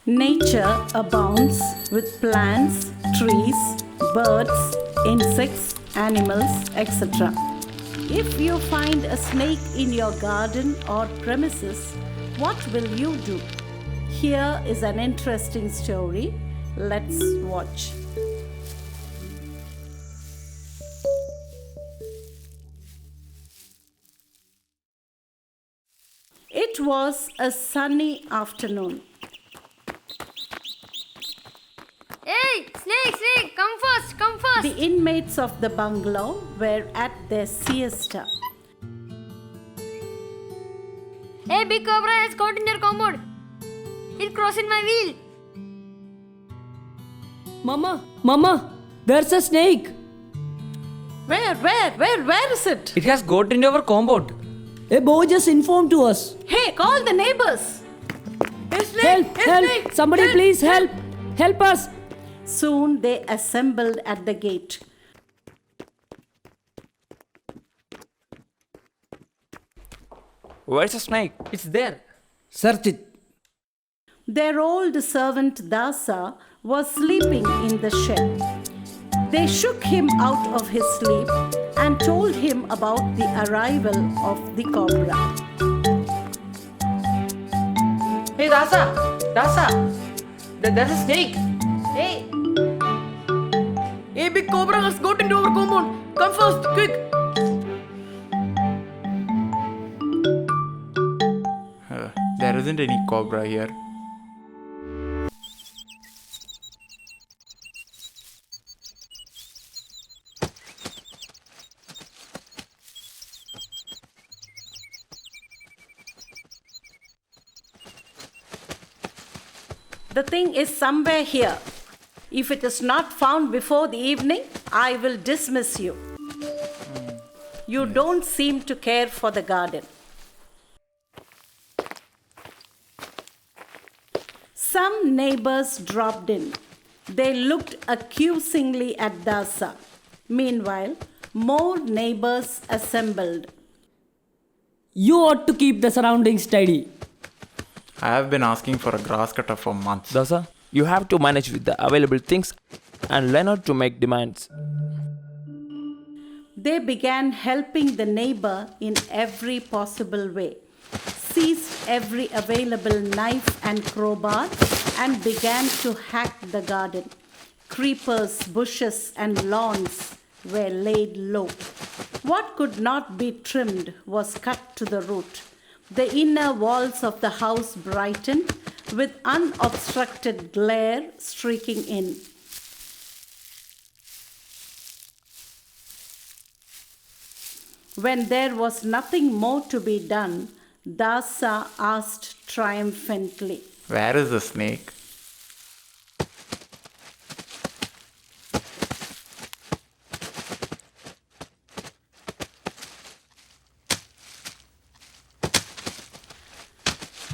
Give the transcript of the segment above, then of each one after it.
Nature abounds with plants, trees, birds, insects, animals, etc. If you find a snake in your garden or premises, what will you do? Here is an interesting story. Let's watch. It was a sunny afternoon. Hey, snake, come fast, come fast. The inmates of the bungalow were at their siesta. Hey, big cobra has got in your compound. It crossing my wheel. Mama, there's a snake. Where is it? It has got into our compound. A boy just informed to us. Hey, call the neighbors. Help! Somebody please help! Help us! Soon they assembled at the gate. Where's the snake? It's there. Search it. Their old servant Dasa was sleeping in the shed. They shook him out of his sleep and told him about the arrival of the cobra. Hey, Dasa! There's a snake. Hey! A big cobra has got into our compound. Come fast, quick. There isn't any cobra here. The thing is somewhere here. If it is not found before the evening, I will dismiss you. You don't seem to care for the garden. Some neighbors dropped in. They looked accusingly at Dasa. Meanwhile, more neighbors assembled. You ought to keep the surroundings tidy. I have been asking for a grass cutter for months. Dasa, you have to manage with the available things and learn how to make demands. They began helping the neighbor in every possible way, seized every available knife and crowbar, and began to hack the garden. Creepers, bushes, and lawns were laid low. What could not be trimmed was cut to the root. The inner walls of the house brightened with unobstructed glare streaking in. When there was nothing more to be done, Dasa asked triumphantly, Where is the snake?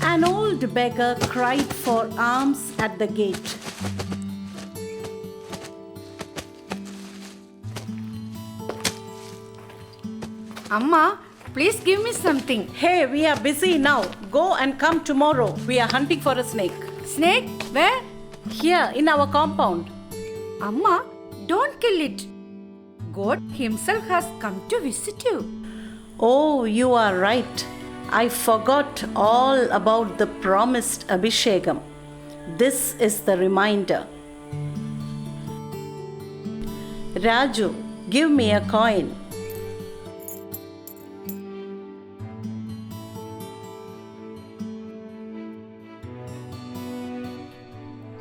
An old beggar cried for alms at the gate. Amma, please give me something. Hey, we are busy now. Go and come tomorrow. We are hunting for a snake. Snake? Where? Here in our compound. Amma, don't kill it. God himself has come to visit you. Oh, you are right. I forgot all about the promised Abhishekam. This is the reminder. Raju, give me a coin.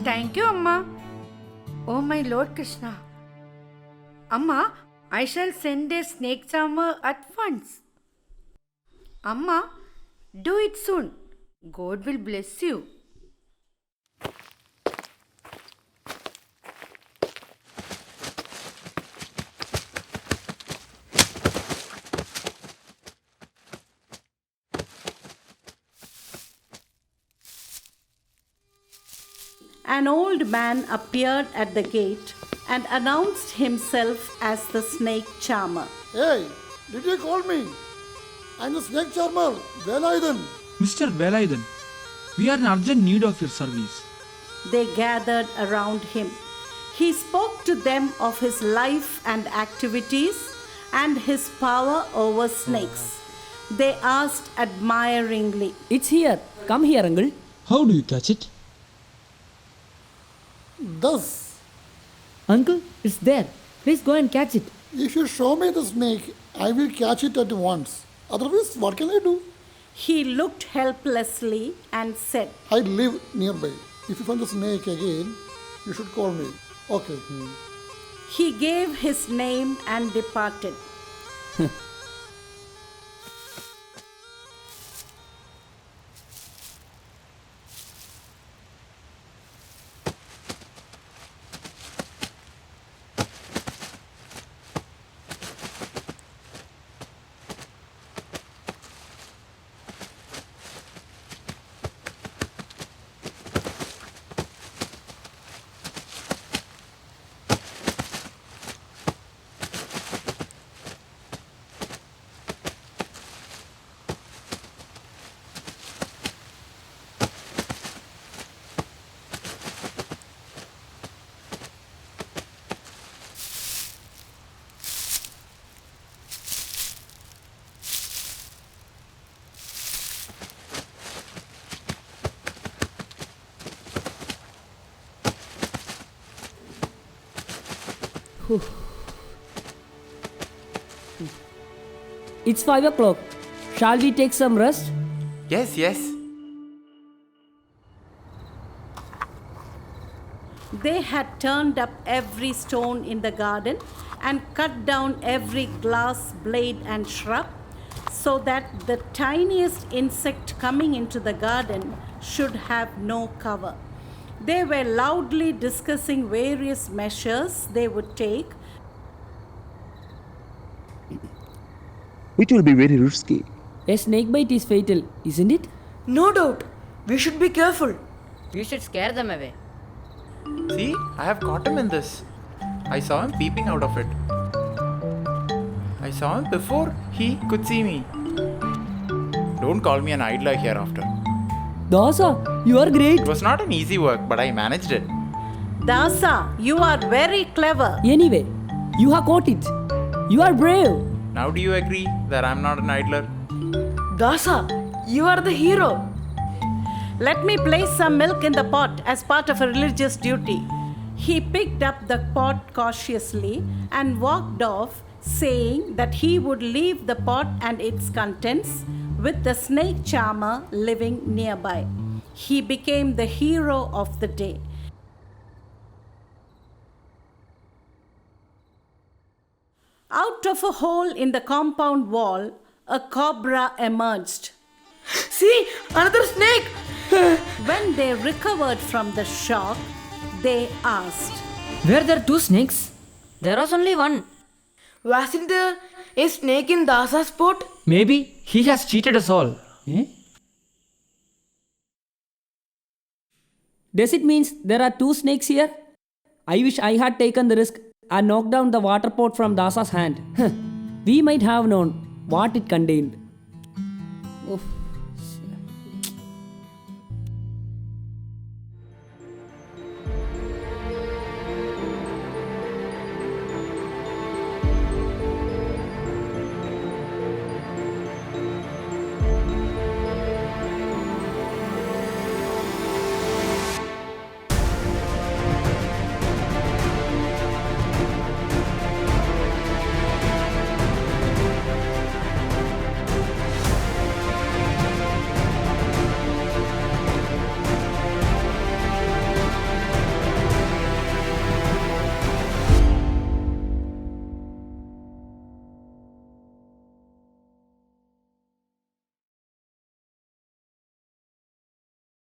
Thank you, Amma. Oh, my Lord Krishna. Amma, I shall send a snake charmer at once. Amma, do it soon. God will bless you. An old man appeared at the gate and announced himself as the snake charmer. Hey, did you call me? I'm the snake charmer, Velayudan. Mr. Velayudan, we are in urgent need of your service. they gathered around him. He spoke to them of his life and activities and his power over snakes. They asked admiringly, It's here. Come here, uncle. How do you catch it? Thus, Uncle, it's there. Please go and catch it. if you show me the snake, I will catch it at once. Otherwise, what can I do? He looked helplessly and said, I live nearby. If you find the snake again, you should call me. Okay. He gave his name and departed. It's 5 o'clock. Shall we take some rest? Yes, yes. They had turned up every stone in the garden and cut down every glass blade and shrub so that the tiniest insect coming into the garden should have no cover. They were loudly discussing various measures they would take. Which will be very risky. A snake bite is fatal, isn't it? No doubt. We should be careful. You should scare them away. See, I have caught him in this. I saw him peeping out of it. I saw him before he could see me. Don't call me an idler hereafter. Dasa, you are great. It was not an easy work, but I managed it. Dasa, you are very clever. Anyway, you have caught it. You are brave. Now do you agree that I'm not an idler? Dasa, you are the hero. Let me place some milk in the pot as part of a religious duty. He picked up the pot cautiously and walked off, saying that he would leave the pot and its contents with the snake charmer living nearby. He became the hero of the day. Out of a hole in the compound wall, a cobra emerged. See, another snake. When they recovered from the shock, they asked, Were there two snakes? There was only one. Wasn't there a snake in Dasa's pot? Maybe he has cheated us all. Does it mean there are 2 snakes here? I wish I had taken the risk and knocked down the water pot from Dasa's hand. We might have known what it contained. Oof.